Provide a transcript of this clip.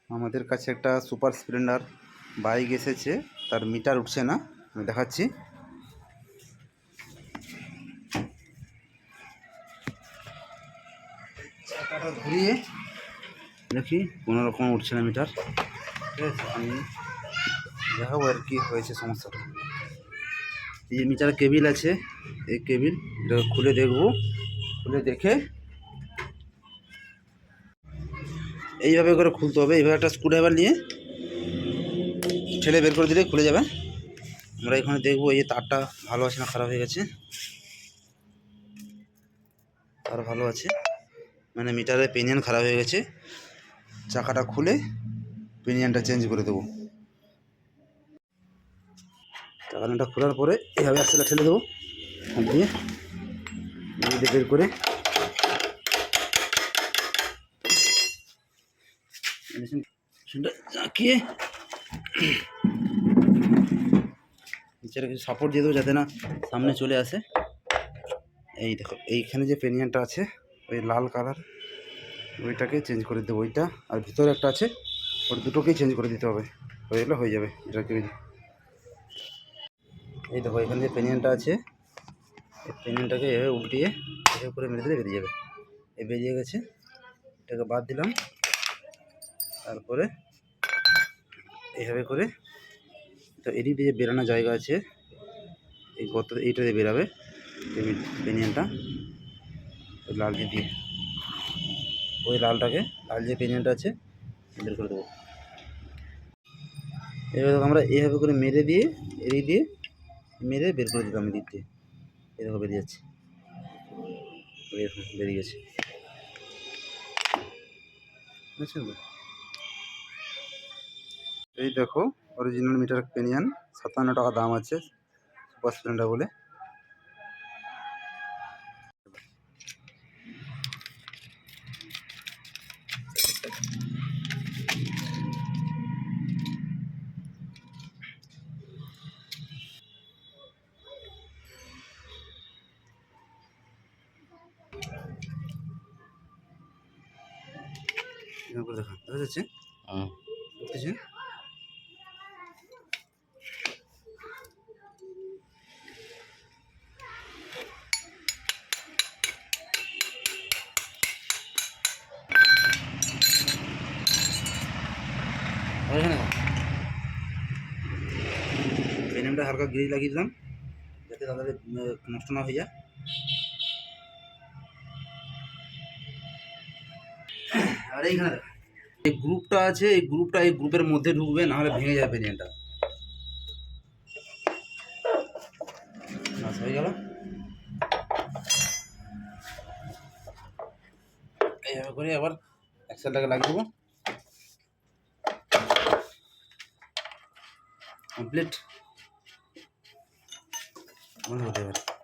আমাদের কাছে একটা সুপার স্প্লেন্ডার বাইক এসেছে, তার মিটার উঠছে না। আমি দেখাচ্ছি। চাকাটা ঘুরিয়ে দেখি কোনো রকম উঠছে না মিটার। ঠিক আছে, আমি দেখাবো আর কি হয়েছে সমস্যাটা। এই যে মিটার কেবিল আছে, এই কেবিল এটা খুলে দেখবো। খুলে দেখে এইভাবে করে খুলতে হবে। এইভাবে একটা স্ক্রুড্রাইভার নিয়ে ঠেলে বের করে দিলে খুলে যাবে। আমরা এখানে দেখবো এই তারটা ভালো আছে না খারাপ হয়ে গেছে। তার ভালো আছে, মানে মিটারের পিনিয়ন খারাপ হয়ে গেছে। চাকাটা খুলে পিনিয়নটা চেঞ্জ করে দেবো। চাকাটা খোলার পরে এইভাবে আসলে ঠেলে দেবো দিয়ে বের করে চাকিয়ে নিচের কিছু সাপোর্ট দিয়ে দেবো যাতে না সামনে চলে আসে। এই দেখো এইখানে যে পেনিয়ানটা আছে ওই লাল কালার, ওইটাকে চেঞ্জ করে দেবো। ওইটা আর ভিতরে একটা আছে, ওই দুটোকেই চেঞ্জ করে দিতে হবে। হয়ে গেলে হয়ে যাবে এটাকে। এই দেখো এখানে যে পেনিয়ানটা আছে, এই পেনিয়ানটাকে এভাবে উল্টিয়ে এভাবে করে মেরে দিলে বেরিয়ে যাবে। এই বেরিয়ে গেছে, এটাকে বাদ দিলাম। তারপরে এইভাবে করে তো এদিক দিয়ে বেরানোর জায়গা আছে, এই গর্ত এইটা দিয়ে বেরাবে পেনিয়ানটা। ওই লাল দিয়ে ওই লালটাকে লাল যে পেনিয়ানটা আছে বের করে দেবো। এভাবে আমরা এইভাবে করে মেরে দিয়ে এদিক দিয়ে মেরে বের করে দিলাম। এদিক দিয়ে এই দেখো বেরিয়ে যাচ্ছে, বেরিয়ে গেছে। বুঝছেন তো? এই দেখো অরিজিনাল মিটার পেনিয়ান, 57 টাকা দাম আছে সুপার স্প্লেন্ডার বলে। দেখা যাচ্ছে বুঝতেছি। পেনিয়ানটা হালকা গ্রিজ লাগিয়ে দিলাম যাতে তাদের নষ্ট না হয়ে যায়। আর এইখানে এই গ্রুপটা আছে, এই গ্রুপের মধ্যে ঢুকবে, না হলে ভেঙে যাবে পেনিয়ানটা। হয়ে গেল। এইভাবে করে আবার অ্যাক্সেলটাকে লাগিয়ে দেবো। কমপ্লিট বন্ধ হতে পারে।